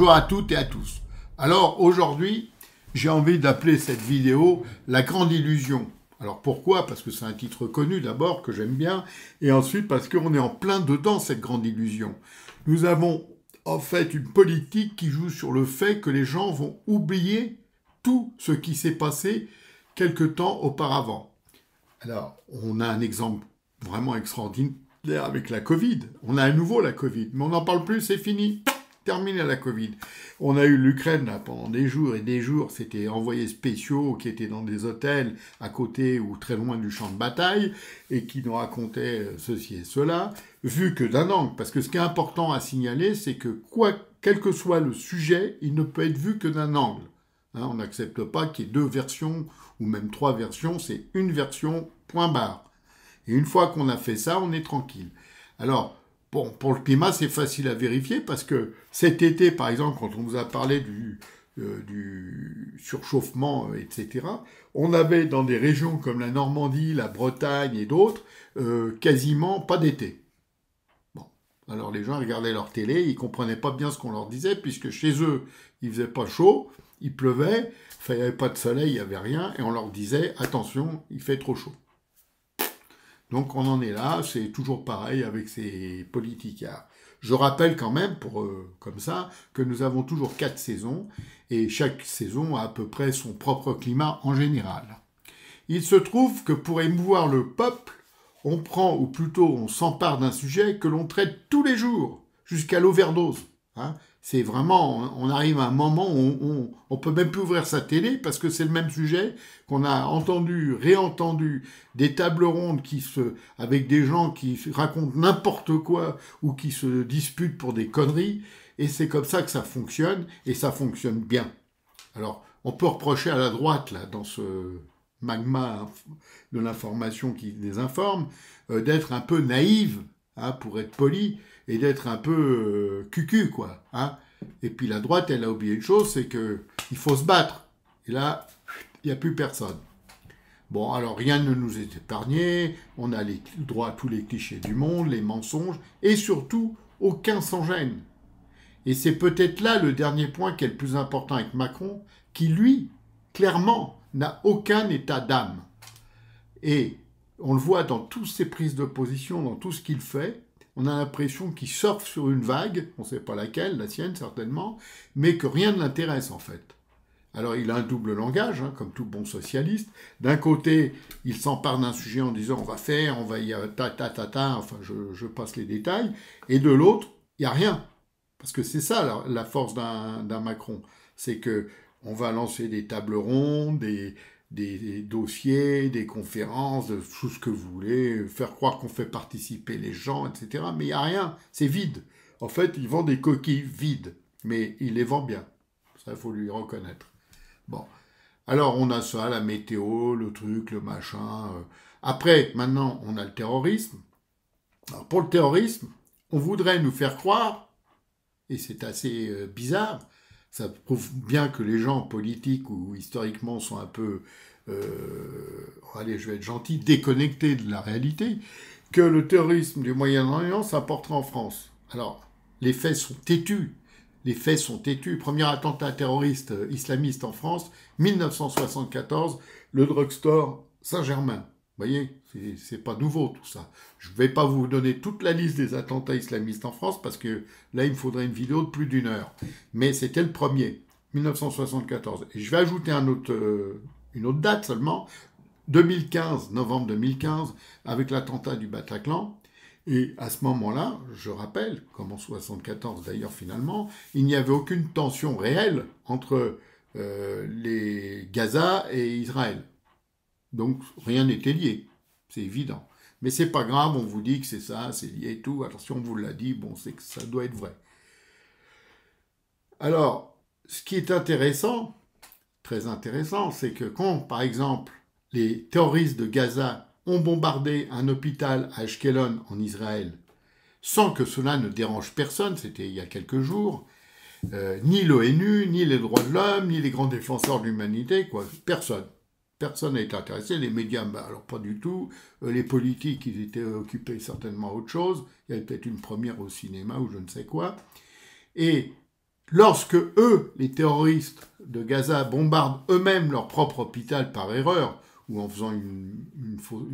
Bonjour à toutes et à tous. Alors aujourd'hui, j'ai envie d'appeler cette vidéo La Grande Illusion. Alors pourquoi? Parce que c'est un titre connu d'abord, que j'aime bien, et ensuite parce qu'on est en plein dedans cette grande illusion. Nous avons en fait une politique qui joue sur le fait que les gens vont oublier tout ce qui s'est passé quelque temps auparavant. Alors, on a un exemple vraiment extraordinaire avec la Covid. On a à nouveau la Covid, mais on n'en parle plus, c'est fini. Terminé la Covid. On a eu l'Ukraine là, pendant des jours et des jours. C'était envoyés spéciaux qui étaient dans des hôtels à côté ou très loin du champ de bataille et qui nous racontaient ceci et cela, vu que d'un angle. Parce que ce qui est important à signaler, c'est que quel que soit le sujet, il ne peut être vu que d'un angle. On n'accepte pas qu'il y ait deux versions ou même trois versions. C'est une version, point barre. Et une fois qu'on a fait ça, on est tranquille. Alors, bon, pour le climat, c'est facile à vérifier parce que cet été, par exemple, quand on nous a parlé du surchauffement, etc., on avait dans des régions comme la Normandie, la Bretagne et d'autres, quasiment pas d'été. Bon, alors les gens regardaient leur télé, ils comprenaient pas bien ce qu'on leur disait puisque chez eux, il faisait pas chaud, il pleuvait, il n'y avait pas de soleil, il n'y avait rien, et on leur disait « Attention, il fait trop chaud ». Donc on en est là, c'est toujours pareil avec ces politicards. Je rappelle quand même, comme ça, que nous avons toujours 4 saisons, et chaque saison a à peu près son propre climat en général. Il se trouve que pour émouvoir le peuple, on prend, ou plutôt on s'empare d'un sujet que l'on traite tous les jours, jusqu'à l'overdose. C'est vraiment, on arrive à un moment où on peut même plus ouvrir sa télé parce que c'est le même sujet qu'on a entendu, réentendu, des tables rondes avec des gens qui racontent n'importe quoi ou qui se disputent pour des conneries. Et c'est comme ça que ça fonctionne et ça fonctionne bien. Alors, on peut reprocher à la droite, là, dans ce magma de l'information qui désinforme, d'être un peu naïve, pour être poli, et d'être un peu cucu, quoi. Et puis la droite, elle a oublié une chose, c'est qu'il faut se battre. Et là, il n'y a plus personne. Bon, alors rien ne nous est épargné, on a le droit à tous les clichés du monde, les mensonges, et surtout, aucun sans gêne. Et c'est peut-être là le dernier point qui est le plus important avec Macron, qui, lui, clairement, n'a aucun état d'âme. Et on le voit dans toutes ses prises de position, dans tout ce qu'il fait, on a l'impression qu'il surfe sur une vague, on ne sait pas laquelle, la sienne certainement, mais que rien ne l'intéresse en fait. Alors il a un double langage, comme tout bon socialiste. D'un côté, il s'empare d'un sujet en disant on va faire, on va y enfin je passe les détails, et de l'autre, il n'y a rien. Parce que c'est ça la force d'un Macron, c'est que on va lancer des tables rondes, des dossiers, des conférences, de tout ce que vous voulez, faire croire qu'on fait participer les gens, etc. Mais il n'y a rien, c'est vide. En fait, il vend des coquilles vides, mais il les vend bien. Ça, il faut lui reconnaître. Bon. Alors, on a ça, la météo, le truc, le machin. Après, maintenant, on a le terrorisme. Alors, pour le terrorisme, on voudrait nous faire croire, et c'est assez bizarre, ça prouve bien que les gens politiques ou historiquement sont un peu, allez, je vais être gentil, déconnectés de la réalité, que le terrorisme du Moyen-Orient s'apportera en France. Alors, les faits sont têtus. Les faits sont têtus. Premier attentat terroriste islamiste en France, 1974, le drugstore Saint-Germain. Vous voyez, c'est pas nouveau tout ça. Je ne vais pas vous donner toute la liste des attentats islamistes en France parce que là, il me faudrait une vidéo de plus d'1 heure. Mais c'était le premier, 1974. Et je vais ajouter une autre date seulement, 2015, novembre 2015, avec l'attentat du Bataclan. Et à ce moment-là, je rappelle, comme en 74 d'ailleurs finalement, il n'y avait aucune tension réelle entre les Gaza et Israël. Donc, rien n'était lié. C'est évident. Mais c'est pas grave, on vous dit que c'est ça, c'est lié et tout. Alors, si on vous l'a dit, bon, c'est que ça doit être vrai. Alors, ce qui est intéressant, très intéressant, c'est que quand, par exemple, les terroristes de Gaza ont bombardé un hôpital à Ashkelon, en Israël, sans que cela ne dérange personne, c'était il y a quelques jours, ni l'ONU, ni les droits de l'homme, ni les grands défenseurs de l'humanité, quoi, personne. Personne n'a été intéressé, les médias, alors pas du tout, les politiques, ils étaient occupés certainement à autre chose, il y avait peut-être une première au cinéma ou je ne sais quoi, et lorsque eux, les terroristes de Gaza, bombardent eux-mêmes leur propre hôpital par erreur, ou en faisant une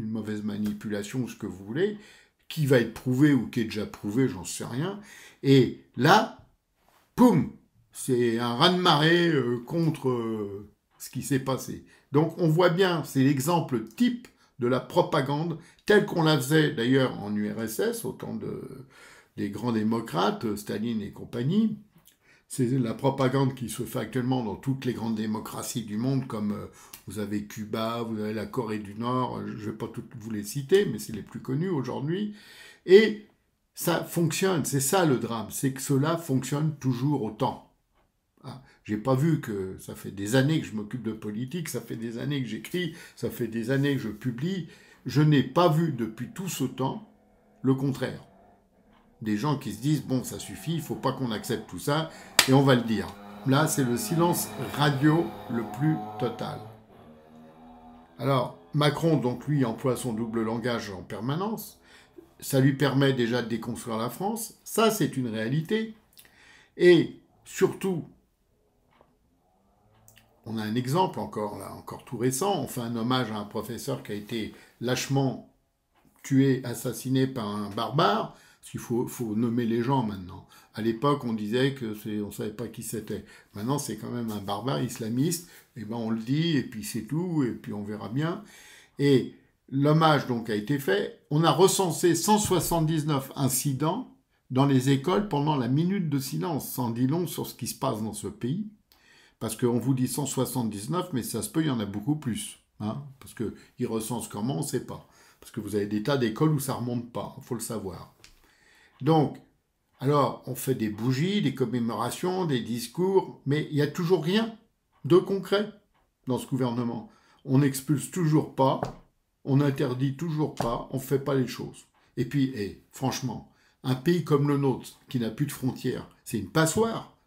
mauvaise manipulation, ou ce que vous voulez, qui va être prouvé ou qui est déjà prouvé, j'en sais rien, et là, poum, c'est un raz-de-marée contre ce qui s'est passé. Donc on voit bien, c'est l'exemple type de la propagande, telle qu'on la faisait d'ailleurs en URSS, au temps des grands démocrates, Staline et compagnie. C'est la propagande qui se fait actuellement dans toutes les grandes démocraties du monde, comme vous avez Cuba, vous avez la Corée du Nord, je ne vais pas toutes vous les citer, mais c'est les plus connus aujourd'hui. Et ça fonctionne, c'est ça le drame, c'est que cela fonctionne toujours autant. Ah, j'ai pas vu que ça fait des années que je m'occupe de politique, ça fait des années que j'écris, ça fait des années que je publie. Je n'ai pas vu depuis tout ce temps le contraire. Des gens qui se disent, bon, ça suffit, il faut pas qu'on accepte tout ça, et on va le dire. Là, c'est le silence radio le plus total. Alors, Macron, donc lui, emploie son double langage en permanence. Ça lui permet déjà de déconstruire la France. Ça, c'est une réalité. Et surtout, on a un exemple encore, là, encore tout récent. On fait un hommage à un professeur qui a été lâchement tué, assassiné par un barbare. Parce qu'il faut nommer les gens maintenant. À l'époque, on disait que on ne savait pas qui c'était. Maintenant, c'est quand même un barbare islamiste. Et ben, on le dit, et puis c'est tout, et puis on verra bien. Et l'hommage donc a été fait. On a recensé 179 incidents dans les écoles pendant la minute de silence. Ça en dit long sur ce qui se passe dans ce pays. Parce qu'on vous dit 179, mais ça se peut, il y en a beaucoup plus. Hein, parce qu'ils recensent comment, on ne sait pas. Parce que vous avez des tas d'écoles où ça ne remonte pas, il faut le savoir. Donc, alors, on fait des bougies, des commémorations, des discours, mais il n'y a toujours rien de concret dans ce gouvernement. On n'expulse toujours pas, on n'interdit toujours pas, on ne fait pas les choses. Et puis, franchement, un pays comme le nôtre, qui n'a plus de frontières, c'est une passoire.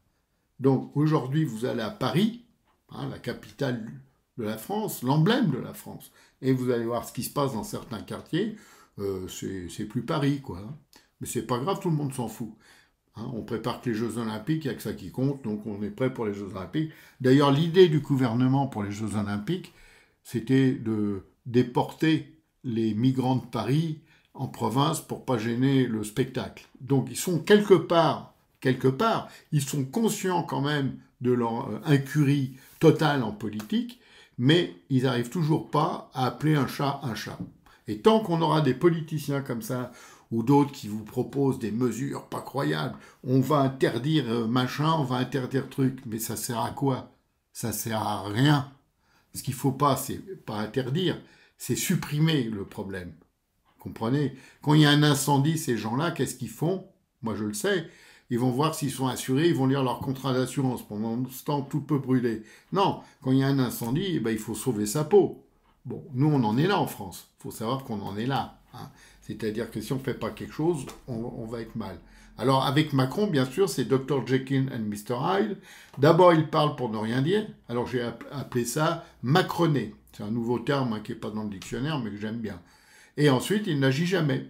Donc, aujourd'hui, vous allez à Paris, hein, la capitale de la France, l'emblème de la France, et vous allez voir ce qui se passe dans certains quartiers, c'est plus Paris, quoi. Mais c'est pas grave, tout le monde s'en fout. Hein, on prépare que les Jeux Olympiques, il n'y a que ça qui compte, donc on est prêt pour les Jeux Olympiques. D'ailleurs, l'idée du gouvernement pour les Jeux Olympiques, c'était de déporter les migrants de Paris en province pour pas gêner le spectacle. Donc ils sont quelque part, ils sont conscients quand même de leur incurie totale en politique, mais ils n'arrivent toujours pas à appeler un chat un chat. Et tant qu'on aura des politiciens comme ça, ou d'autres qui vous proposent des mesures pas croyables, on va interdire machin, on va interdire truc, mais ça sert à quoi? Ça sert à rien. Ce qu'il faut pas, c'est pas interdire, c'est supprimer le problème. Comprenez? Quand il y a un incendie, ces gens-là, qu'est-ce qu'ils font? Moi, je le sais. Ils vont voir s'ils sont assurés, ils vont lire leur contrat d'assurance. Pendant ce temps, tout peut brûler. Non, quand il y a un incendie, il faut sauver sa peau. Bon, nous, on en est là en France. Il faut savoir qu'on en est là. Hein. C'est-à-dire que si on ne fait pas quelque chose, on va être mal. Alors, avec Macron, bien sûr, c'est Dr. Jekyll and Mr. Hyde. D'abord, il parle pour ne rien dire. Alors, j'ai appelé ça Macroné. C'est un nouveau terme qui n'est pas dans le dictionnaire, mais que j'aime bien. Et ensuite, il n'agit jamais.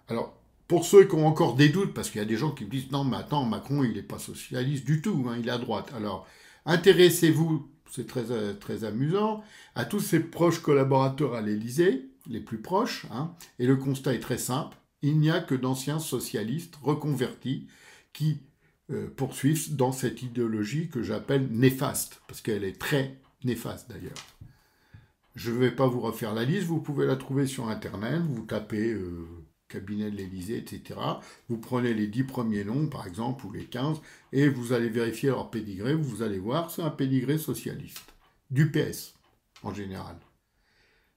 Alors, pour ceux qui ont encore des doutes, parce qu'il y a des gens qui me disent « Non, mais attends, Macron, il n'est pas socialiste du tout, hein, il est à droite. » Alors, intéressez-vous, c'est très, très amusant, à tous ses proches collaborateurs à l'Élysée, les plus proches, hein, et le constat est très simple, il n'y a que d'anciens socialistes reconvertis qui poursuivent dans cette idéologie que j'appelle néfaste, parce qu'elle est très néfaste d'ailleurs. Je ne vais pas vous refaire la liste, vous pouvez la trouver sur Internet, vous tapez cabinet de l'Élysée, etc. Vous prenez les 10 premiers noms, par exemple, ou les 15, et vous allez vérifier leur pédigré, vous allez voir, c'est un pédigré socialiste, du PS, en général.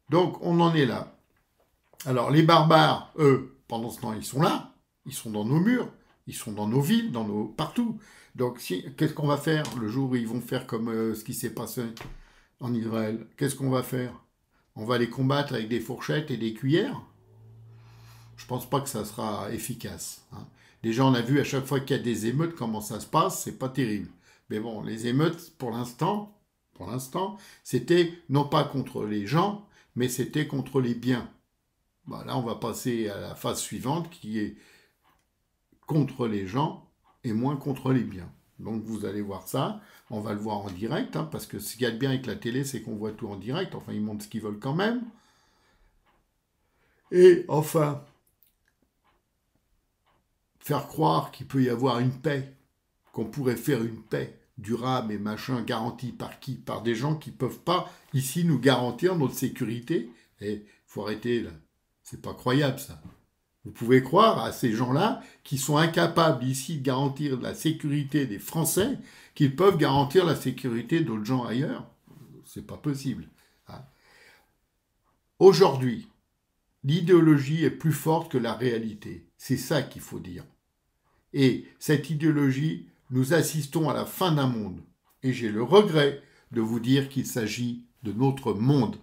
Donc, on en est là. Alors, les barbares, eux, pendant ce temps, ils sont là, ils sont dans nos murs, ils sont dans nos villes, partout. Donc, qu'est-ce qu'on va faire le jour où ils vont faire comme ce qui s'est passé en Israël? Qu'est-ce qu'on va faire? On va les combattre avec des fourchettes et des cuillères? Je ne pense pas que ça sera efficace. Hein. Déjà, on a vu à chaque fois qu'il y a des émeutes, comment ça se passe, c'est pas terrible. Mais bon, les émeutes, pour l'instant, c'était non pas contre les gens, mais c'était contre les biens. Bah, là, on va passer à la phase suivante, qui est contre les gens et moins contre les biens. Donc vous allez voir ça, on va le voir en direct, hein, parce que ce qu'il y a de bien avec la télé, c'est qu'on voit tout en direct, enfin ils montrent ce qu'ils veulent quand même. Et enfin, faire croire qu'il peut y avoir une paix, qu'on pourrait faire une paix durable et machin, garantie par qui? Par des gens qui ne peuvent pas ici nous garantir notre sécurité. Et il faut arrêter là, c'est pas croyable ça. Vous pouvez croire à ces gens-là qui sont incapables ici de garantir la sécurité des Français, qu'ils peuvent garantir la sécurité d'autres gens ailleurs. C'est pas possible. Hein. Aujourd'hui, l'idéologie est plus forte que la réalité. C'est ça qu'il faut dire. Et cette idéologie, nous assistons à la fin d'un monde. Et j'ai le regret de vous dire qu'il s'agit de notre monde.